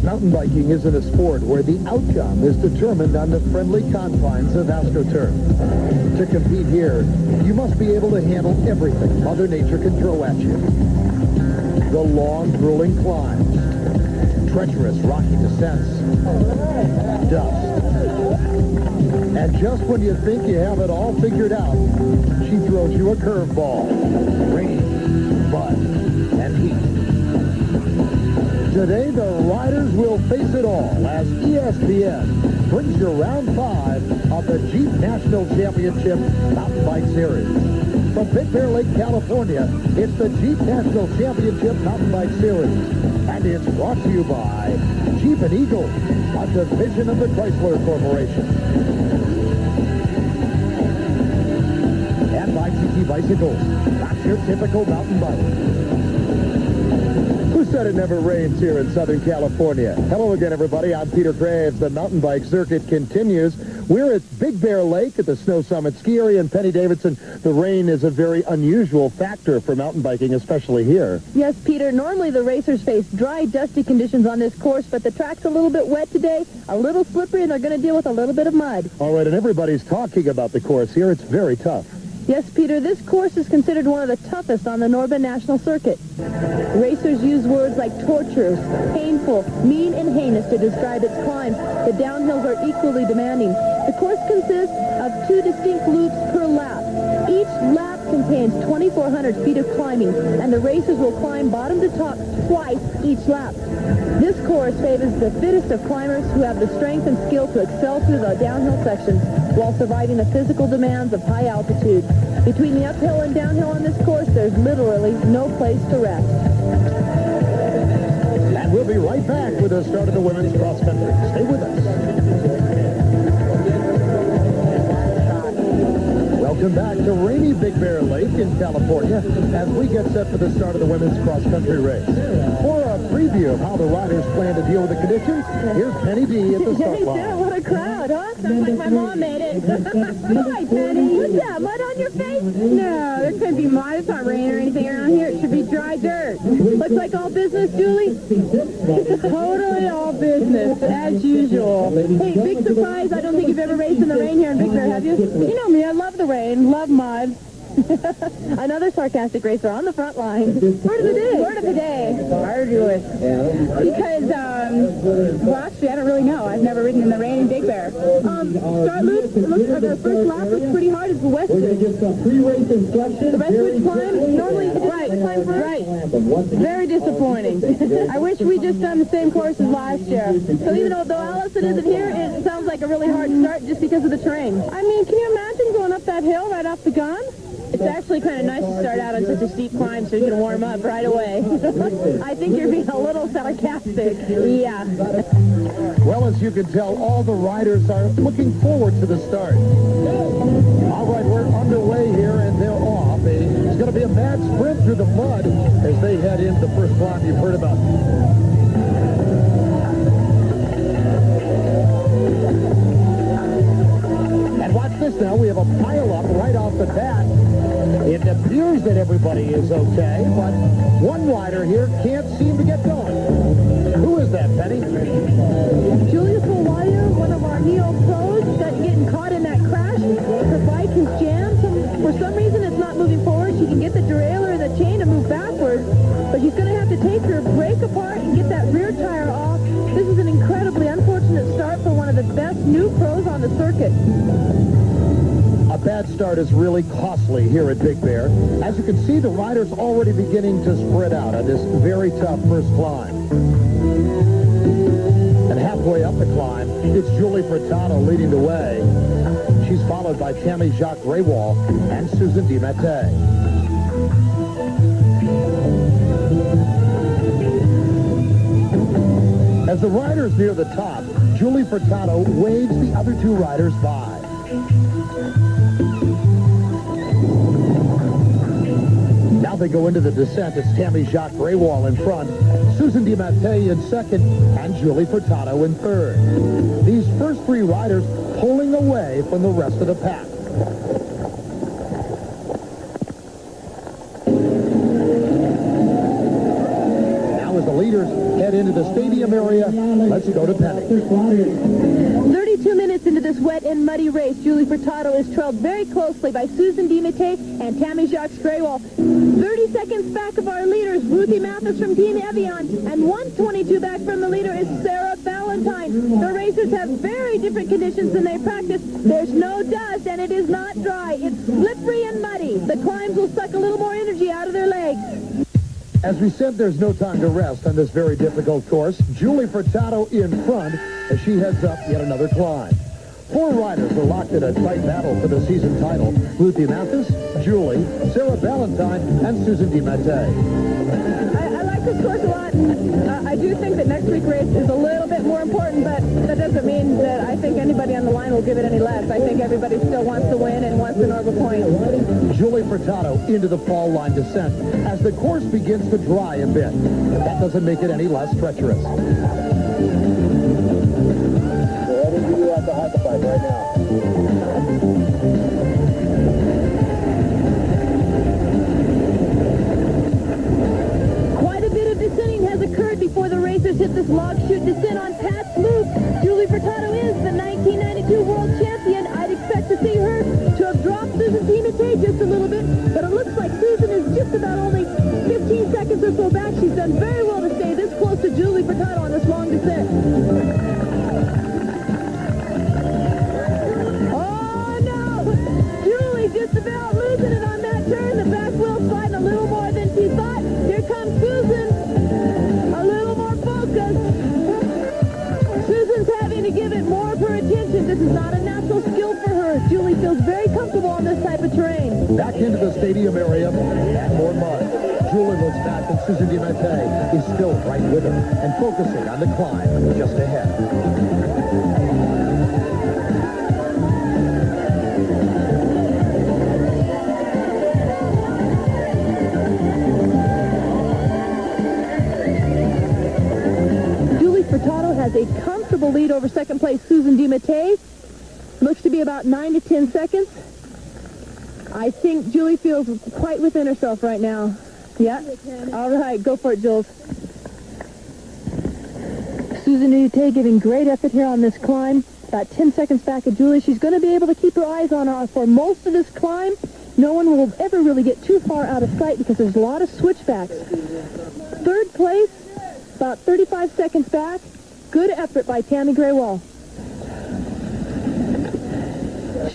Mountain biking isn't a sport where the outcome is determined on the friendly confines of AstroTurf. To compete here, you must be able to handle everything Mother Nature can throw at you. The long, grueling climbs, treacherous rocky descents, dust. And just when you think you have it all figured out, she throws you a curveball. Rain, mud, and heat. Today, the riders will face it all as ESPN brings you round 5 of the Jeep National Championship Mountain Bike Series. From Big Bear Lake, California, it's the Jeep National Championship Mountain Bike Series. And it's brought to you by Jeep and Eagle, a division of the Chrysler Corporation. And by TT Bicycles, not your typical mountain bike. Who said it never rains here in Southern California? Hello again, everybody. I'm Peter Graves. The mountain bike circuit continues. We're at Big Bear Lake at the Snow Summit Ski Area in Penny Davidson. The rain is a very unusual factor for mountain biking, especially here. Yes, Peter. Normally the racers face dry, dusty conditions on this course, but the track's a little bit wet today, a little slippery, and they're going to deal with a little bit of mud. All right, and everybody's talking about the course here. It's very tough. Yes, Peter, this course is considered one of the toughest on the NORBA National Circuit. Racers use words like torturous, painful, mean, and heinous to describe its climbs. The downhills are equally demanding. The course consists of 2 distinct loops per lap. Each lap contains 2,400 feet of climbing, and the racers will climb bottom to top twice each lap. This course favors the fittest of climbers who have the strength and skill to excel through the downhill sections while surviving the physical demands of high altitude. Between the uphill and downhill on this course, there's literally no place to rest. And we'll be right back with the start of the women's cross country. Stay with us. Welcome back to rainy Big Bear Lake in California as we get set for the start of the women's cross-country race. For a preview of how the riders plan to deal with the conditions, here's Penny D at the start line. What a crowd, huh? Sounds like my mom made it. Hi, Penny. What's that, mud on your face? No, there couldn't be mud. It's not rain or anything around here. It should be dry dirt. Looks like all business, Julie? Totally all business, as usual. Hey, big surprise. I don't think you've ever raced in the rain here in Big Bear, have you? You know me. I love the rain. Love mud. Another sarcastic racer on the front line. Word of the day. Word of the day. Arduous. Because, well, actually, I don't really know. I've never ridden in the rain in Big Bear. Start loop, the first lap looks pretty hard as the westward. The westward climb, normally climb first. Right. Very disappointing. I wish we just done the same course as last year. So even though Allison isn't here, it sounds like a really hard start just because of the terrain. I mean, can you imagine going up that hill right off the gun? It's actually kind of nice to start out on such a steep climb so you can warm up right away. I think you're being a little sarcastic. Yeah. Well, as you can tell, all the riders are looking forward to the start. All right, we're underway here, and they're off. It's going to be a mad sprint through the mud as they head into the first climb you've heard about. And watch this now. We have a pile-up right off the bat. It appears that everybody is okay, but one rider here can't seem to get going. Who is that, Penny? Julia Fulwire, one of our Neo pros, that's getting caught in that crash. Her bike is jammed. For some reason, it's not moving forward. She can get the derailleur and the chain to move backwards, but she's going to have to take her brake apart and get that rear tire off. This is an incredibly unfortunate start for one of the best new pros on the circuit. A bad start is really costly here at Big Bear. As you can see, the riders already beginning to spread out on this very tough first climb. And halfway up the climb, it's Julie Furtado leading the way. She's followed by Tammy Jacques Raywall and Susan DiMattei. As the riders near the top, Julie Furtado waves the other 2 riders by. Now they go into the descent. It's Tammy Jacques Raywall in front, Susan DiMattei in second, and Julie Furtado in third. These first 3 riders pulling away from the rest of the pack. Now as the lead leaders head into the stadium area. Let's go to Penny. 32 minutes into this wet and muddy race, Julie Furtado is trailed very closely by Susan DiMattei and Tammy Jacques-Graywall. 30 seconds back of our leaders, Ruthie Mathis from Team Evian, and 1:22 back from the leader is Sarah Valentine. The racers have very different conditions than they practice. There's no dust, and it is not dry. It's slippery and muddy. The climbs will suck a little more energy out of their legs. As we said, there's no time to rest on this very difficult course. Julie Furtado in front as she heads up yet another climb. 4 riders are locked in a tight battle for the season title. Ruthie Mathis, Julie, Sarah Valentine, and Susan DiMattei. I like this course a lot. I do think that next week's race is a little bit more important, but that doesn't mean that I think anybody on the line will give it any less. I think everybody still wants to win and wants the NORBA point. Julie Furtado into the fall line descent as the course begins to dry a bit. But that doesn't make it any less treacherous. Right now. Quite a bit of descending has occurred before the racers hit this log chute descent on Pat's Loop. Julie Furtado is the 1992 world champion. I'd expect to see her to have dropped Susan DiMattei just a little bit, but it looks like Susan is just about only 15 seconds or so back. She's done very well to stay this close to Julie Furtado on this long descent. Just about losing it on that turn. The back wheel's sliding a little more than she thought. Here comes Susan. A little more focused. Susan's having to give it more of her attention. This is not a natural skill for her. Julie feels very comfortable on this type of terrain. Back into the stadium area and more mud. Julie looks back and Susan DiMattei is still right with her and focusing on the climb just ahead. Furtado has a comfortable lead over second place Susan DiMattei. Looks to be about 9 to 10 seconds. I think Julie feels quite within herself right now. Yeah? All right, go for it, Jules. Susan DiMattei giving great effort here on this climb. About 10 seconds back of Julie. She's going to be able to keep her eyes on her for most of this climb. No one will ever really get too far out of sight because there's a lot of switchbacks. Third place, about 35 seconds back. Good effort by Tammy Graywall.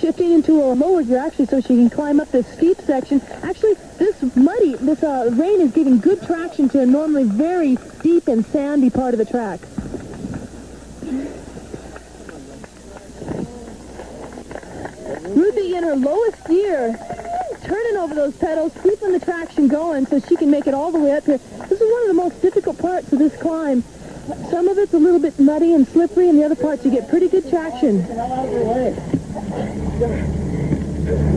Shifting into a lower gear, actually, so she can climb up this steep section. Actually, this rain is giving good traction to a normally very steep and sandy part of the track. Ruthie in her lowest gear, turning over those pedals, keeping the traction going so she can make it all the way up here. This is one of the most difficult parts of this climb. Some of it's a little bit muddy and slippery, and the other parts you get pretty good traction.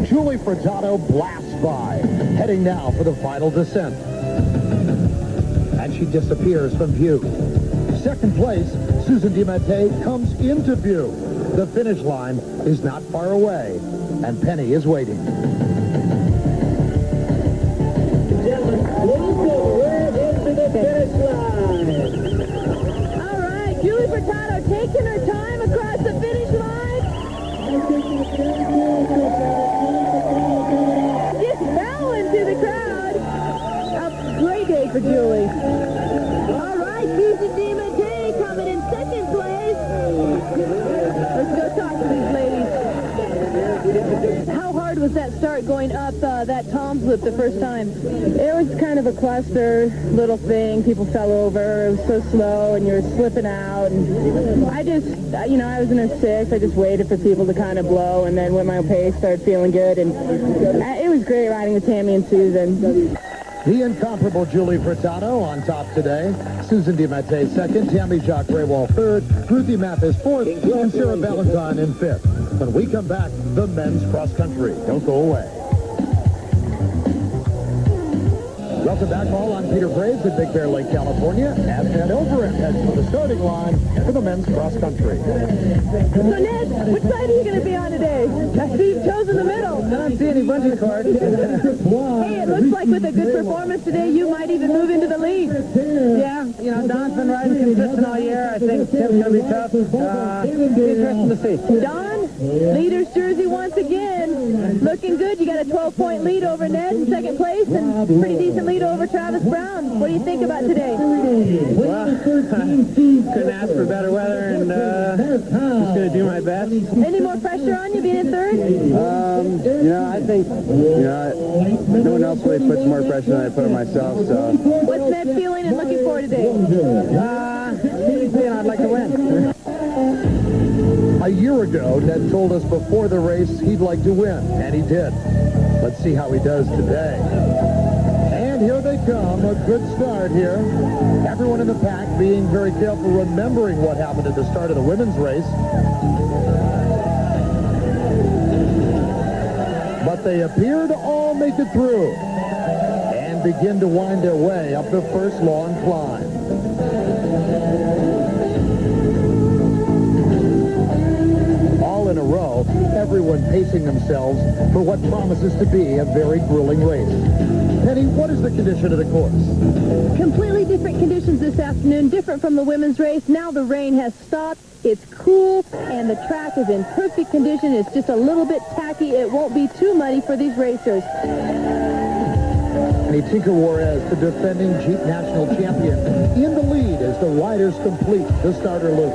Julie Furtado blasts by, heading now for the final descent. And she disappears from view. Second place, Susan DiMattei comes into view. The finish line is not far away, and Penny is waiting. Julie Furtado taking her time across the finish line. Just fell into the crowd. A great day for Julie. All right, Susan DiMattei coming in second place. Let's go talk to these ladies. How hard was that start going up that Tom's Loop the first time? It was kind of a cluster little thing. People fell over. It was so slow, and you were slipping out. And I just, I was in a 6. I just waited for people to kind of blow, and then when my pace started feeling good, and it was great riding with Tammy and Susan. The incomparable Julie Furtado on top today. Susan DiMattei second, Tammy Jacques-Graywall third, Ruthie Mathis fourth, and Sarah Valentine in fifth. When we come back, the men's cross country. Don't go away. Welcome back, all. I'm Peter Graves at Big Bear Lake, California, as Ned Overend heads for the starting line for the men's cross country. So, Ned, which side are you going to be on today? I see you've chosen the middle. I don't see any bunch of cards. Hey, it looks like with a good performance today, you might even move into the lead. Yeah, you know, Don's been riding consistent all year. I think Tim's going to be tough. Interesting to see. Don, leader's jersey once again. Looking good. You got a 12-point lead over Ned in second place and pretty decent lead over Travis Brown. What do you think about today? Well, couldn't ask for better weather, and just going to do my best. Any more pressure on you being in third? You know, I think, you know, no one else really puts more pressure than I put on myself, so. What's Ned feeling and looking for today? I'd like to win. A year ago, Ned told us before the race he'd like to win, and he did. Let's see how he does today. And here they come, a good start here. Everyone in the pack being very careful, remembering what happened at the start of the women's race. But they appear to all make it through and begin to wind their way up the first long climb. All in a row, everyone pacing themselves for what promises to be a very grueling race. Penny, what is the condition of the course? Completely different conditions this afternoon, different from the women's race. Now the rain has stopped. It's cool, and the track is in perfect condition. It's just a little bit tacky. It won't be too muddy for these racers. And Tinker Juarez, the defending Jeep National Champion, in the lead as the riders complete the starter loop.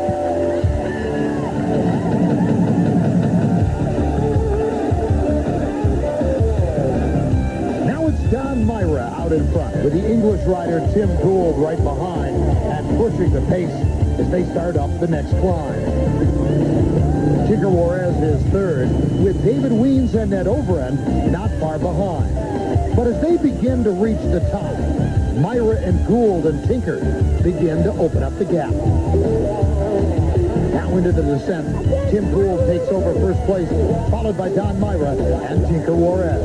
Now it's Don Myra out in front, with the English rider Tim Gould right behind and pushing the pace as they start up the next climb. Tinker Juarez is third, with David Weens and Ned Overend not far behind. But as they begin to reach the top, Myra and Gould and Tinker begin to open up the gap. Now into the descent, Tim Gould takes over first place, followed by Don Myra and Tinker Juarez.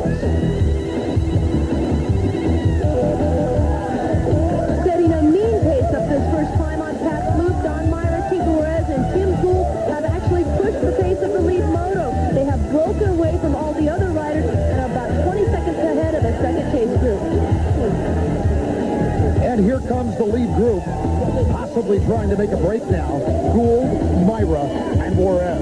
Setting a mean pace up this first climb on Pat's Loop, Don Myra, Tinker Juarez, and Tim Gould have actually pushed the pace of the lead moto. They have broken away from all the other riders and are about 20 seconds ahead of the second chase group. And here comes the lead group, possibly trying to make a break now. Gould, Myra, and Juarez.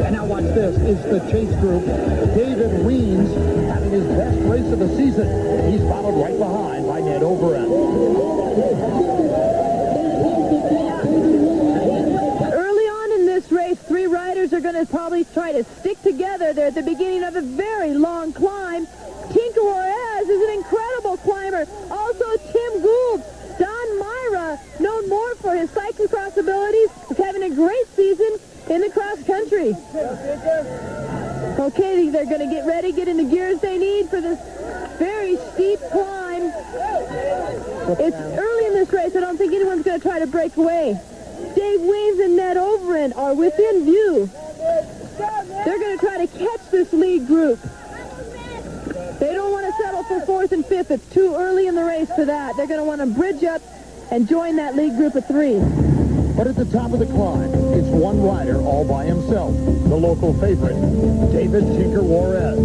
And now watch this. Is the chase group. David Weens having his best race of the season. He's followed right behind by Ned Overend. Early on in this race, three riders are going to probably try to stick together. They're at the beginning of a very long climb. Tinker Juarez is an incredible climber. Also, Tim Gould. Don Myra, known more for his cyclocross abilities, is having a great season in the cross country. Okay, they're going to get ready, get in the gears they need for this very steep climb. It's early in this race. I don't think anyone's going to try to break away. Dave Weens and Ned Overend are within view. They're going to try to catch this lead group. They don't want to settle for fourth and fifth. It's too early in the race for that. They're going to want to bridge up and join that lead group of three. But at the top of the climb, it's one rider all by himself, the local favorite, David Tinker Juarez.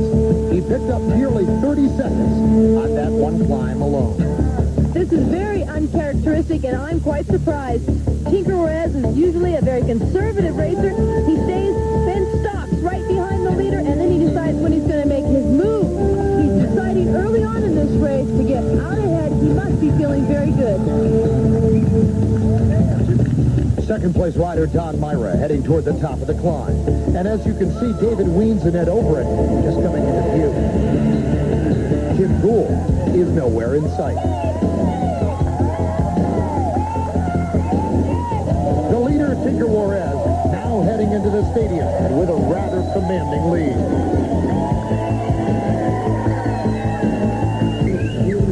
He picked up nearly 30 seconds on that one climb alone. This is very uncharacteristic, and I'm quite surprised. Tinker Juarez is usually a very conservative racer. He stays, then stops right behind the leader, and then he decides when he's going to make his move. He's deciding early on in this race to get out ahead. He must be feeling very good. Second place rider Don Myra heading toward the top of the climb. And as you can see, David Weens and Ned Overend just coming into view. Tim Gould is nowhere in sight. The leader, Tinker Juarez, now heading into the stadium and with a rather commanding lead.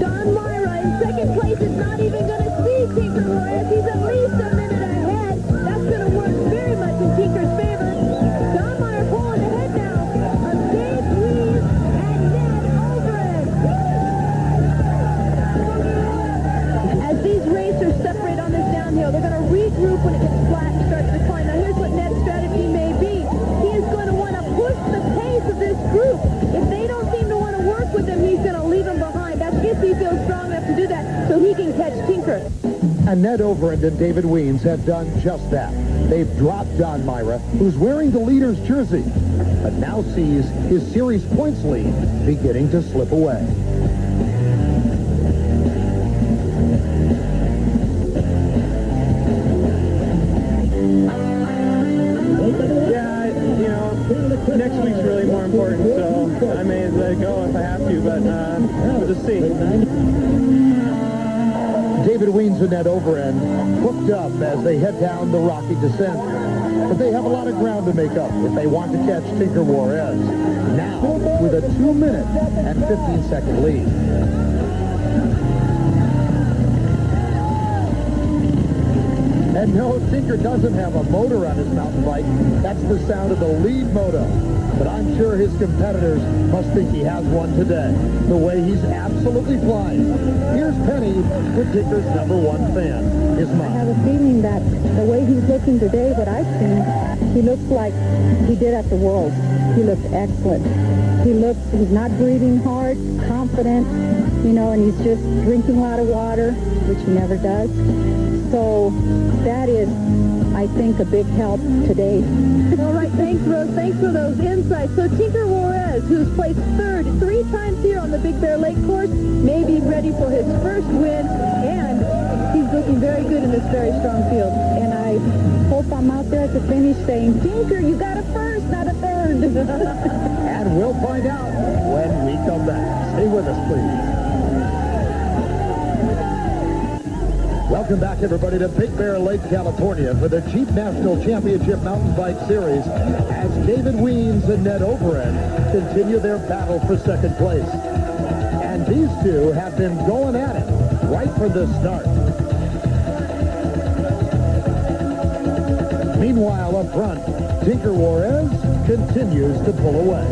Don Myra in second place is not even going to see Tinker Juarez. He's at least a minute ahead. That's going to work very much in Tinker's favor. Don Myra pulling ahead now of Dave Weens and Ned Overend. As these racers separate on this downhill, they're going to regroup when it gets flat and starts to climb. Now here's what Ned's strategy may be. He is going to want to push the pace of this he's going to leave him behind. That's if he feels strong enough to do that so he can catch Tinker. And Ned Overend and David Weems have done just that. They've dropped Don Myra, who's wearing the leader's jersey, but now sees his series points lead beginning to slip away. Next week's really more important, so I may let it go if I have to, but we'll just see. David Weems and Ned Overend hooked up as they head down the rocky descent. But they have a lot of ground to make up if they want to catch Tinker Juarez. Now, with a 2-minute and 15-second lead. And no, Tinker doesn't have a motor on his mountain bike. That's the sound of the lead motor. But I'm sure his competitors must think he has one today, the way he's absolutely flying. Here's Penny with Tinker's *1 fan, his mom. I have a feeling that the way he's looking today, what I've seen, he looks like he did at the Worlds. He looks excellent. He's not breathing hard, confident, and he's just drinking a lot of water, which he never does. So that is, I think, a big help today. All right, thanks, Rose. Thanks for those insights. So Tinker Juarez, who's placed third 3 times here on the Big Bear Lake course, may be ready for his first win, and he's looking very good in this very strong field. And I hope I'm out there at the finish saying, Tinker, you got a first, not a third. And we'll find out when we come back. Stay with us, please. Welcome back, everybody, to Big Bear Lake, California for the Jeep National Championship Mountain Bike Series as David Weems and Ned Overend continue their battle for second place. And these two have been going at it right from the start. Meanwhile, up front, Tinker Juarez continues to pull away.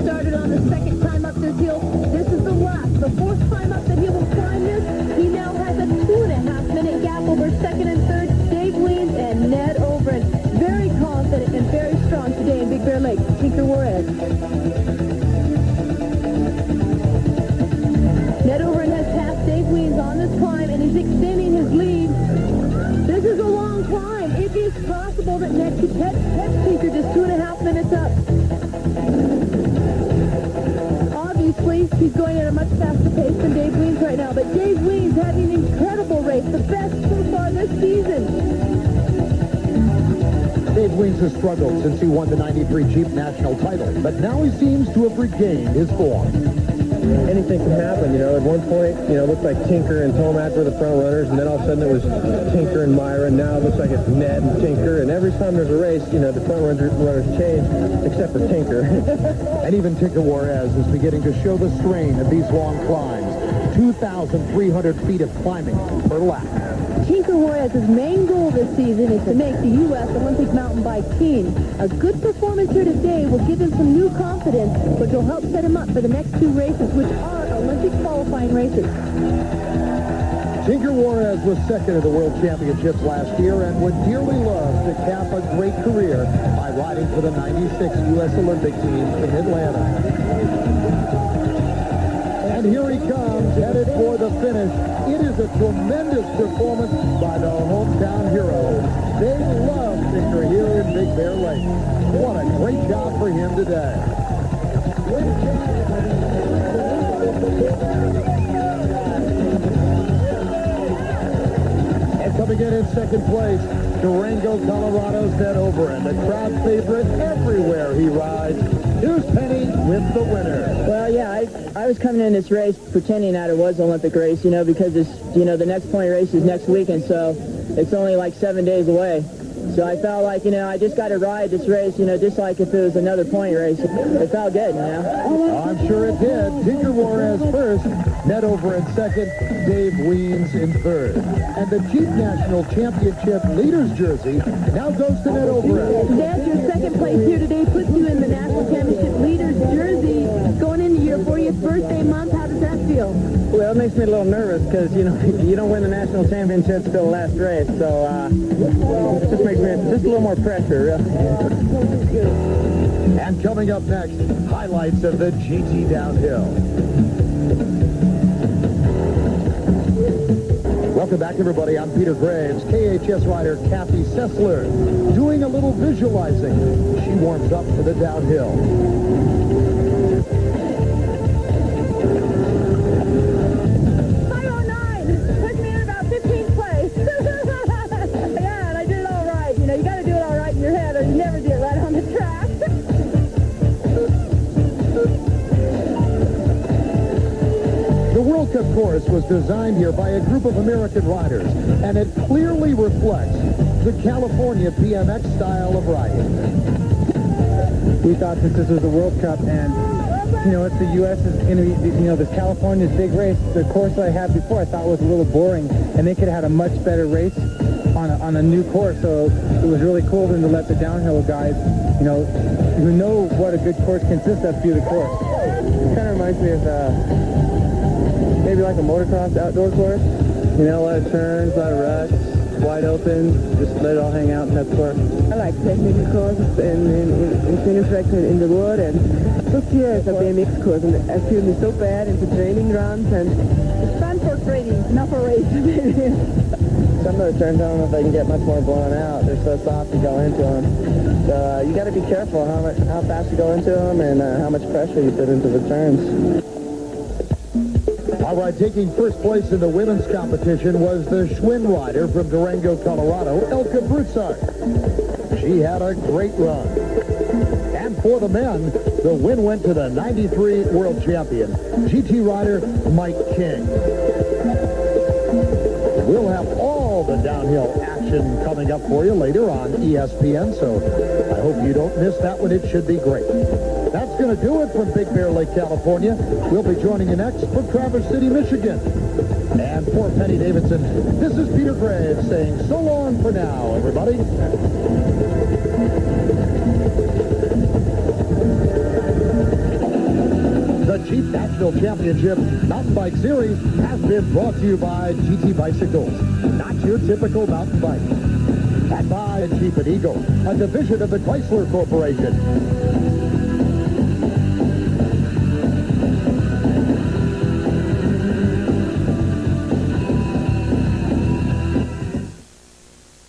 Started on the second time up this hill. This is the last, the 4th time up that he will climb this. He now has a 2.5-minute gap over second and third. Dave Weems and Ned Overend, very confident and very strong today in Big Bear Lake. Tinker Juarez. Ned Overend has passed Dave Weems on this climb, and he's extending his lead. This is a long climb. It is possible that Ned could catch Tinker just 2.5 minutes up. He's going at a much faster pace than Dave Weems right now, but Dave Weems having an incredible race, the best so far this season. Dave Weems has struggled since he won the '93 Jeep National title, but now he seems to have regained his form. Anything can happen, At one point, it looked like Tinker and Tomac were the front runners, and then all of a sudden it was Tinker and Myra, and now it looks like it's Ned and Tinker, and every time there's a race, the front runners change, except for Tinker. And even Tinker Juarez is beginning to show the strain of these long climbs. 2,300 feet of climbing per lap. Tinker Juarez's main goal this season is to make the U.S. Olympic mountain bike team. A good performance here today will give him some new confidence, which will help set him up for the next 2 races, which are Olympic qualifying races. Tinker Juarez was second at the World Championships last year and would dearly love to cap a great career by riding for the '96 U.S. Olympic team in Atlanta. And here he comes, headed for the finish. It is a tremendous performance by the hometown hero. They love Tinker here in Big Bear Lake. What a great job for him today. And coming in second place, Durango, Colorado's Ned Overend, the crowd favorite everywhere he rides. Here's Penny with the winner. Well, yeah, I was coming in this race pretending that it was an Olympic race, because it's, the next point race is next week, and so it's only like 7 days away. So I felt like, I just got to ride this race, just like if it was another point race. It felt good, I'm sure it did. Tinker Juarez first, Ned Overend second, Dave Weems in third. And the Jeep National Championship leader's jersey now goes to Ned Overend. Ned, your second place here today puts you in the National Championship leader's jersey going into your your 40th birthday month. How does that feel? Well, it makes me a little nervous because, you know, you don't win the national championships till the last race, so it just makes me just a little more pressure, really. And coming up next, highlights of the GT Downhill. Welcome back, everybody. I'm Peter Graves. KHS rider Kathy Sessler doing a little visualizing. She warms up for the downhill. 5:09 puts me in about 15th place. Yeah, and I did it all right. You know, you got to do it all right in your head, or you never do it right on the track. The World Cup course was designed here by a group of American riders, and it clearly reflects the California BMX style of riding. We thought since this was the World Cup and, you know, it's the U.S. is going to be, you know, this California's big race. The course that I had before I thought was a little boring, and they could have had a much better race on a new course. So it was really cool then to let the downhill guys, you know what a good course consists of, do the course. It kind of reminds me of maybe like a motocross outdoor course. You know, a lot of turns, a lot of ruts, wide open, just let it all hang out in that course. I like technical courses and training tracks in the wood, and 6 years of BMX course, and I feel me so bad into training runs, and It's fun for training, not for racing. Some of the turns, I don't know if they can get much more blown out. They're so soft to go into them. So you got to be careful how fast you go into them and how much pressure you put into the turns. All right, taking first place in the women's competition was the Schwinn rider from Durango, Colorado, Elke Broussard. She had a great run. And for the men, the win went to the 93 world champion, GT rider Mike King. We'll have all the downhill action coming up for you later on ESPN, so I hope you don't miss that one. It should be great. That's going to do it from Big Bear Lake, California. We'll be joining you next for Traverse City, Michigan. And for Penny Davidson, this is Peter Graves saying so long for now, everybody. The Jeep National Championship Mountain Bike Series has been brought to you by GT Bicycles, not your typical mountain bike. And by Jeep and Eagle, a division of the Chrysler Corporation.